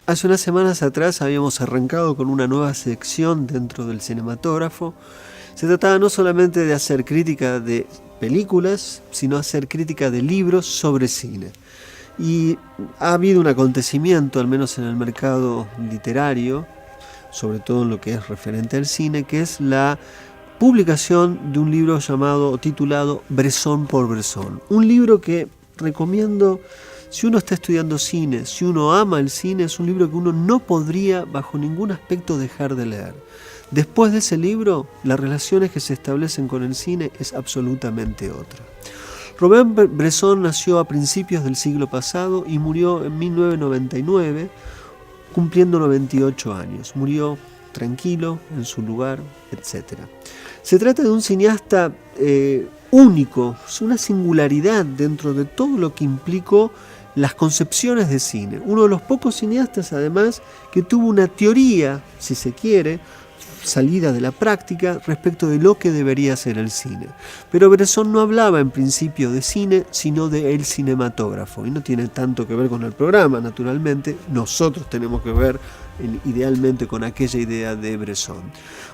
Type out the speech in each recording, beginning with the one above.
Hace unas semanas atrás habíamos arrancado con una nueva sección dentro del cinematógrafo. Se trataba no solamente de hacer crítica de películas, sino hacer crítica de libros sobre cine. Y ha habido un acontecimiento, al menos en el mercado literario, sobre todo en lo que es referente al cine, que es la publicación de un libro llamado o titulado Bresson por Bresson. Un libro que recomiendo si uno está estudiando cine, si uno ama el cine, es un libro que uno no podría bajo ningún aspecto dejar de leer. Después de ese libro, las relaciones que se establecen con el cine es absolutamente otra. Robert Bresson nació a principios del siglo pasado y murió en 1999, cumpliendo 98 años. Murió tranquilo, en su lugar, etc. Se trata de un cineasta único, es una singularidad dentro de todo lo que implicó las concepciones de cine. Uno de los pocos cineastas, además, que tuvo una teoría, si se quiere, salida de la práctica respecto de lo que debería ser el cine. Pero Bresson no hablaba en principio de cine, sino de el cinematógrafo. Y no tiene tanto que ver con el programa, naturalmente. Nosotros tenemos que ver idealmente con aquella idea de Bresson.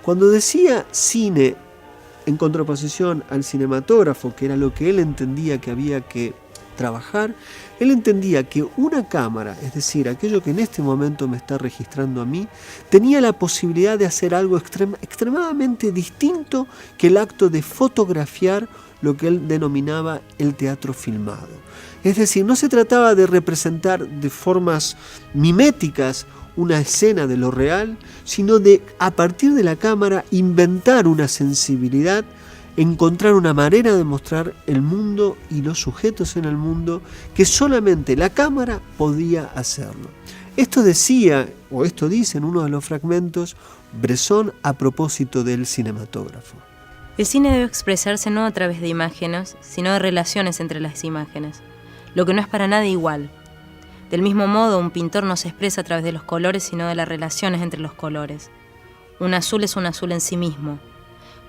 Cuando decía cine en contraposición al cinematógrafo, que era lo que él entendía que había que trabajar, él entendía que una cámara, es decir, aquello que en este momento me está registrando a mí, tenía la posibilidad de hacer algo extremadamente distinto que el acto de fotografiar lo que él denominaba el teatro filmado. Es decir, no se trataba de representar de formas miméticas una escena de lo real, sino de, a partir de la cámara, inventar una sensibilidad, encontrar una manera de mostrar el mundo y los sujetos en el mundo que solamente la cámara podía hacerlo. Esto decía, o esto dice en uno de los fragmentos, Bresson a propósito del cinematógrafo. El cine debe expresarse no a través de imágenes, sino de relaciones entre las imágenes, lo que no es para nada igual. Del mismo modo, un pintor no se expresa a través de los colores, sino de las relaciones entre los colores. Un azul es un azul en sí mismo.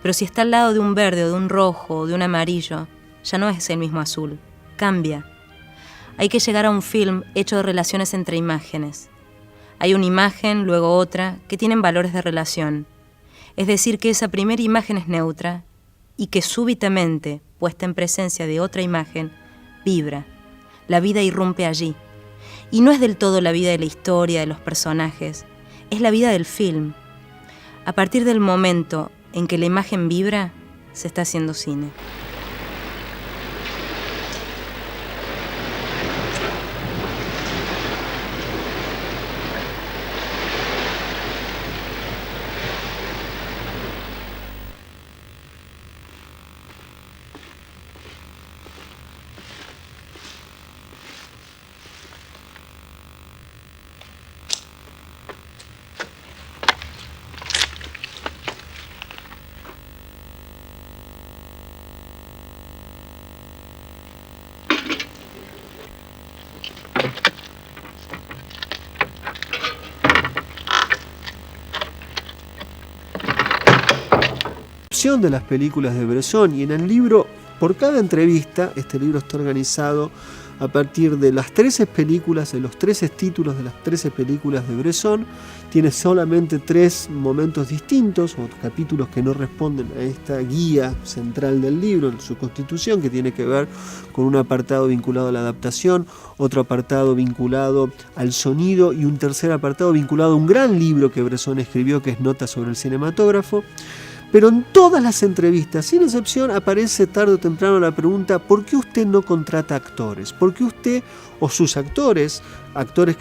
Pero si está al lado de un verde o de un rojo o de un amarillo, ya no es el mismo azul, cambia. Hay que llegar a un film hecho de relaciones entre imágenes. Hay una imagen, luego otra, que tienen valores de relación. Es decir, que esa primera imagen es neutra y que súbitamente, puesta en presencia de otra imagen, vibra. La vida irrumpe allí. Y no es del todo la vida de la historia, de los personajes, es la vida del film. A partir del momento en que la imagen vibra, se está haciendo cine. De las películas de Bresson, y en el libro, por cada entrevista, este libro está organizado a partir de las 13 películas, de los 13 títulos de las 13 películas de Bresson. Tiene solamente 3 momentos distintos o capítulos que no responden a esta guía central del libro, en su constitución, que tiene que ver con un apartado vinculado a la adaptación, otro apartado vinculado al sonido y un tercer apartado vinculado a un gran libro que Bresson escribió, que es Notas sobre el cinematógrafo. Pero en todas las entrevistas, sin excepción, aparece tarde o temprano la pregunta: ¿por qué usted no contrata actores? ¿Por qué usted o sus actores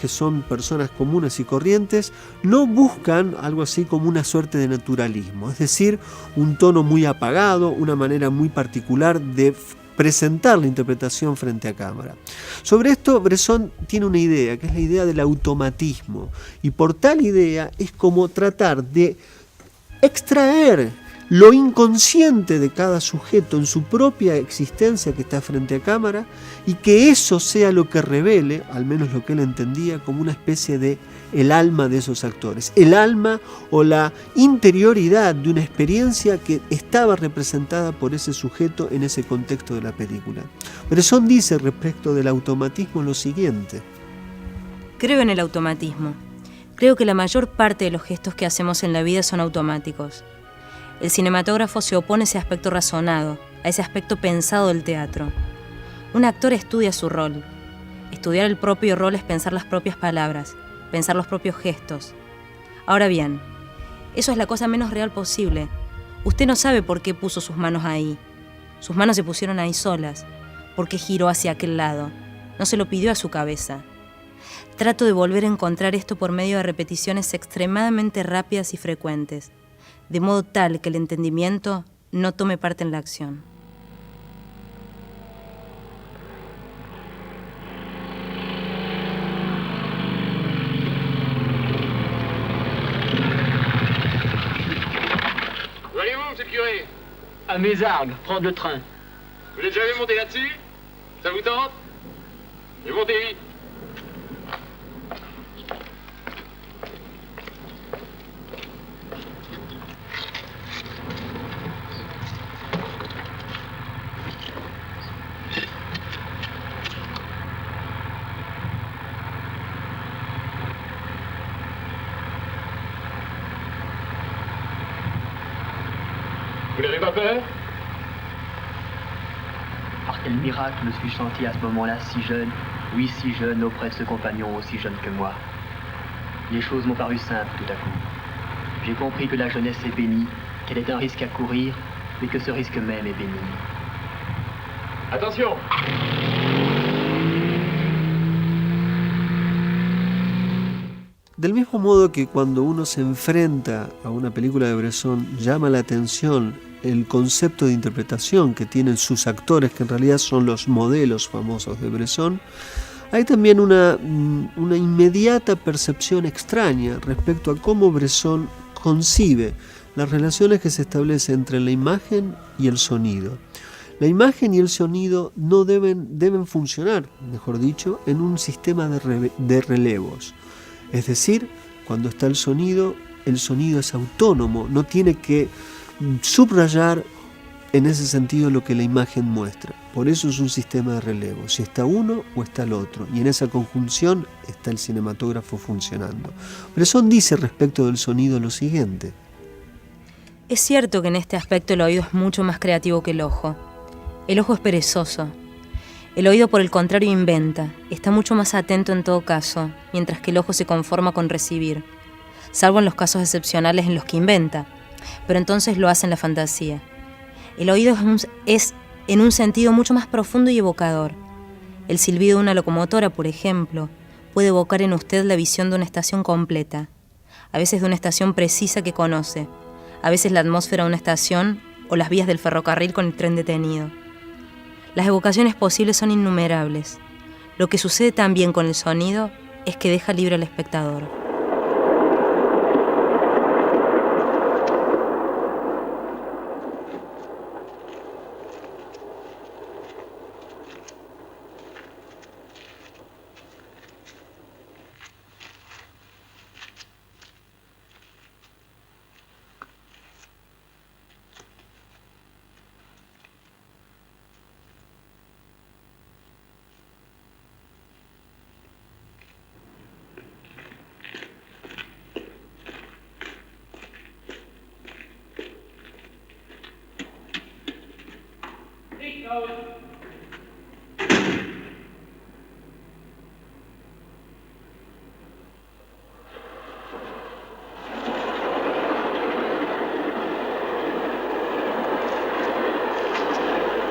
que son personas comunes y corrientes, no buscan algo así como una suerte de naturalismo? Es decir, un tono muy apagado, una manera muy particular de presentar la interpretación frente a cámara. Sobre esto, Bresson tiene una idea, que es la idea del automatismo. Y por tal idea es como tratar de extraer lo inconsciente de cada sujeto en su propia existencia que está frente a cámara, y que eso sea lo que revele, al menos lo que él entendía, como una especie de el alma de esos actores, el alma o la interioridad de una experiencia que estaba representada por ese sujeto en ese contexto de la película. Bresson dice respecto del automatismo lo siguiente: creo en el automatismo. Creo que la mayor parte de los gestos que hacemos en la vida son automáticos. El cinematógrafo se opone a ese aspecto razonado, a ese aspecto pensado del teatro. Un actor estudia su rol. Estudiar el propio rol es pensar las propias palabras, pensar los propios gestos. Ahora bien, eso es la cosa menos real posible. Usted no sabe por qué puso sus manos ahí. Sus manos se pusieron ahí solas. ¿Por qué giró hacia aquel lado? No se lo pidió a su cabeza. Trato de volver a encontrar esto por medio de repeticiones extremadamente rápidas y frecuentes, de modo tal que el entendimiento no tome parte en la acción. Où allez-vous, monsieur le curé? À Mézargues, prendre le train. Vous l'avez déjà vu monter là-dessus? Ça vous tente? Et montez vite. Vous n'avez pas peur? Par quel miracle me suis senti à ce moment-là si jeune, oui si jeune, auprès de ce compagnon aussi jeune que moi. Les choses m'ont paru simples tout à coup. J'ai compris que la jeunesse est bénie, qu'elle est un risque à courir, mais que ce risque même est béni. Attention! Del mismo modo que cuando uno se enfrenta a una película de Bresson llama la atención el concepto de interpretación que tienen sus actores, que en realidad son los modelos famosos de Bresson, hay también una inmediata percepción extraña respecto a cómo Bresson concibe las relaciones que se establecen entre la imagen y el sonido. La imagen y el sonido no deben funcionar, mejor dicho, en un sistema de relevos. Es decir, cuando está el sonido es autónomo, no tiene que subrayar en ese sentido lo que la imagen muestra. Por eso es un sistema de relevo, si está uno o está el otro, y en esa conjunción está el cinematógrafo funcionando. Bresson dice respecto del sonido lo siguiente. Es cierto que en este aspecto el oído es mucho más creativo que el ojo. El ojo es perezoso. El oído, por el contrario, inventa, está mucho más atento en todo caso, mientras que el ojo se conforma con recibir, salvo en los casos excepcionales en los que inventa, pero entonces lo hace en la fantasía. El oído es en un sentido mucho más profundo y evocador. El silbido de una locomotora, por ejemplo, puede evocar en usted la visión de una estación completa, a veces de una estación precisa que conoce, a veces la atmósfera de una estación o las vías del ferrocarril con el tren detenido. Las evocaciones posibles son innumerables. Lo que sucede también con el sonido es que deja libre al espectador.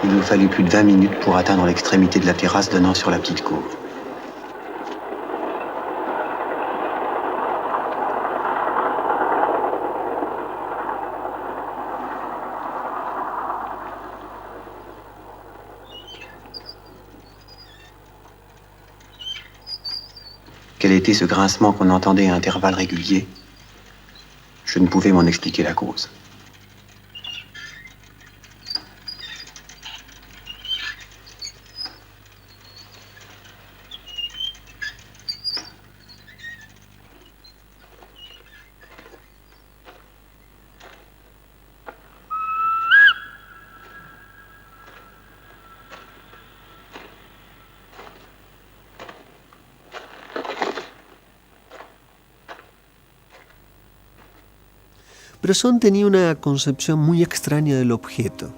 Il nous fallut plus de 20 minutes pour atteindre l'extrémité de la terrasse donnant sur la petite cour. Quel était ce grincement qu'on entendait à intervalles réguliers? Je ne pouvais m'en expliquer la cause. Bresson tenía una concepción muy extraña del objeto.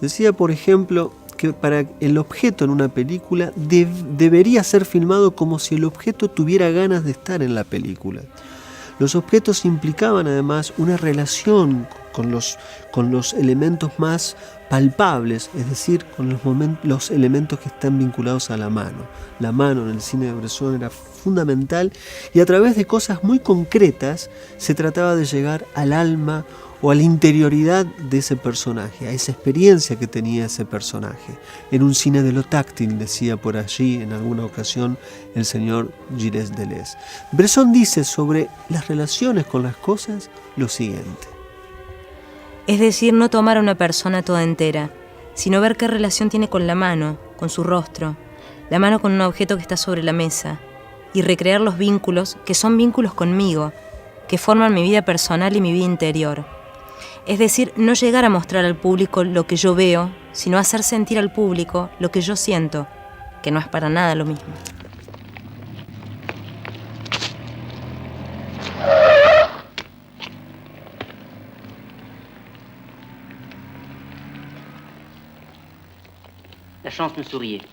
Decía, por ejemplo, que para el objeto en una película debería ser filmado como si el objeto tuviera ganas de estar en la película. Los objetos implicaban además una relación con los elementos más palpables, es decir, con los elementos que están vinculados a la mano. La mano en el cine de Bresson era fundamental y a través de cosas muy concretas se trataba de llegar al alma o a la interioridad de ese personaje, a esa experiencia que tenía ese personaje. En un cine de lo táctil, decía por allí en alguna ocasión el señor Gilles Deleuze. Bresson dice sobre las relaciones con las cosas lo siguiente. Es decir, no tomar a una persona toda entera, sino ver qué relación tiene con la mano, con su rostro, la mano con un objeto que está sobre la mesa, y recrear los vínculos que son vínculos conmigo, que forman mi vida personal y mi vida interior. Es decir, no llegar a mostrar al público lo que yo veo, sino hacer sentir al público lo que yo siento, que no es para nada lo mismo. La chance me souriait.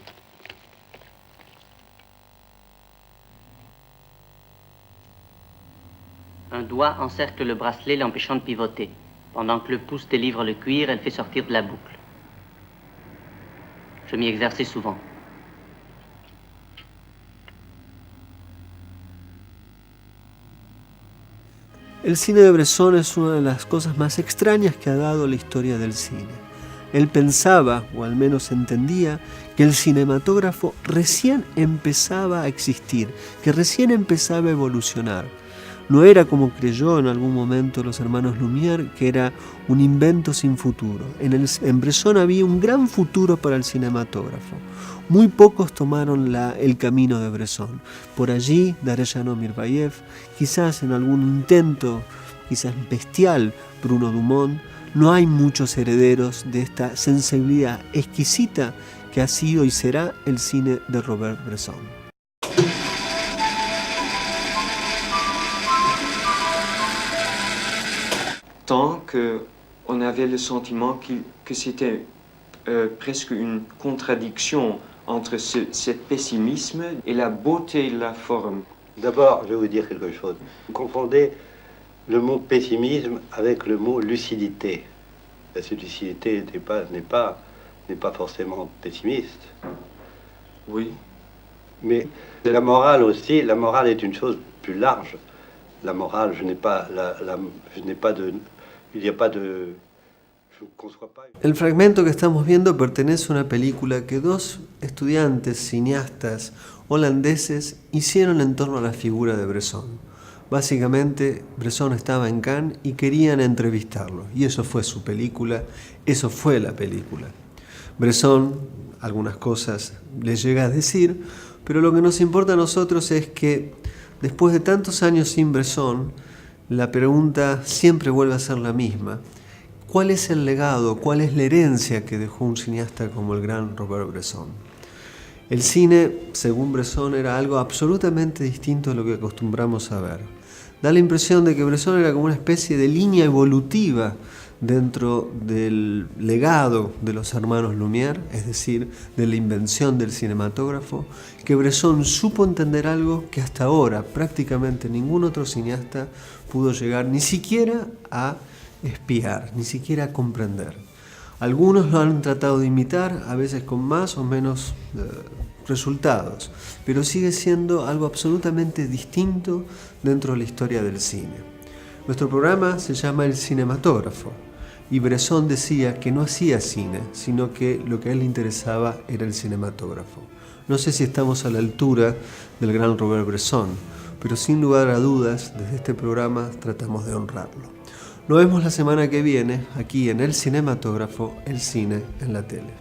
Un doigt encercle le bracelet l'empêchant de pivoter. Pendant que le pouce délivre le cuir, elle fait sortir de la boucle. Je m'y exerçais souvent. El cine de Bresson es una de las cosas más extrañas que ha dado la historia del cine. Él pensaba, o al menos entendía, que el cinematógrafo recién empezaba a existir, que recién empezaba a evolucionar. No era como creyó en algún momento los hermanos Lumière, que era un invento sin futuro. En Bresson había un gran futuro para el cinematógrafo. Muy pocos tomaron el camino de Bresson. Por allí, Darejano Mirbayev, quizás en algún intento, quizás bestial, Bruno Dumont. No hay muchos herederos de esta sensibilidad exquisita que ha sido y será el cine de Robert Bresson. Tant qu'on avait le sentiment que c'était presque une contradiction entre ce pessimisme et la beauté de la forme. D'abord, je vais vous dire quelque chose. Vous confondez le mot pessimisme avec le mot lucidité. Cette lucidité n'est pas forcément pessimiste. Oui. Mais la morale aussi, la morale est une chose plus large. La morale, El fragmento que estamos viendo pertenece a una película que dos estudiantes cineastas holandeses hicieron en torno a la figura de Bresson. Básicamente, Bresson estaba en Cannes y querían entrevistarlo, y eso fue su película, eso fue la película. Bresson algunas cosas le llega a decir, pero lo que nos importa a nosotros es que después de tantos años sin Bresson, la pregunta siempre vuelve a ser la misma. ¿Cuál es el legado, cuál es la herencia que dejó un cineasta como el gran Robert Bresson? El cine, según Bresson, era algo absolutamente distinto a lo que acostumbramos a ver. Da la impresión de que Bresson era como una especie de línea evolutiva dentro del legado de los hermanos Lumière, es decir, de la invención del cinematógrafo, que Bresson supo entender algo que hasta ahora prácticamente ningún otro cineasta pudo llegar ni siquiera a espiar, ni siquiera a comprender. Algunos lo han tratado de imitar, a veces con más o menos resultados, pero sigue siendo algo absolutamente distinto dentro de la historia del cine. Nuestro programa se llama El Cinematógrafo, y Bresson decía que no hacía cine, sino que lo que a él le interesaba era el cinematógrafo. No sé si estamos a la altura del gran Robert Bresson, pero sin lugar a dudas, desde este programa tratamos de honrarlo. Nos vemos la semana que viene, aquí en El Cinematógrafo, el cine en la tele.